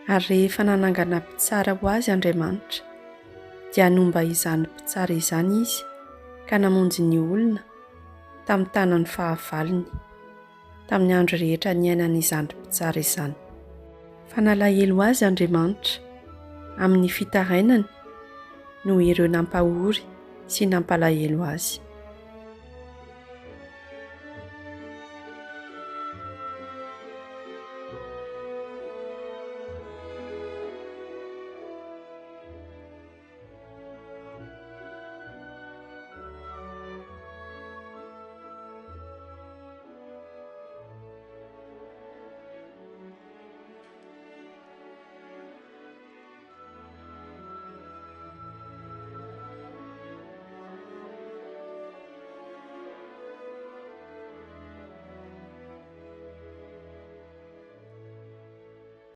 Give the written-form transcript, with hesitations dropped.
Ary rehefa nanangana mpitsara ho azy Andriamanitra dia nomba izany mpitsara izany izy ka namonjy ny olona tamin'ny tanany fahavalony tamin'ny andro rehetra niainan'izany mpitsara izany. Fa nalahelo azy Andriamanitra amin'ny fitarainany noho ireo nampahory sy nampalahelo azy.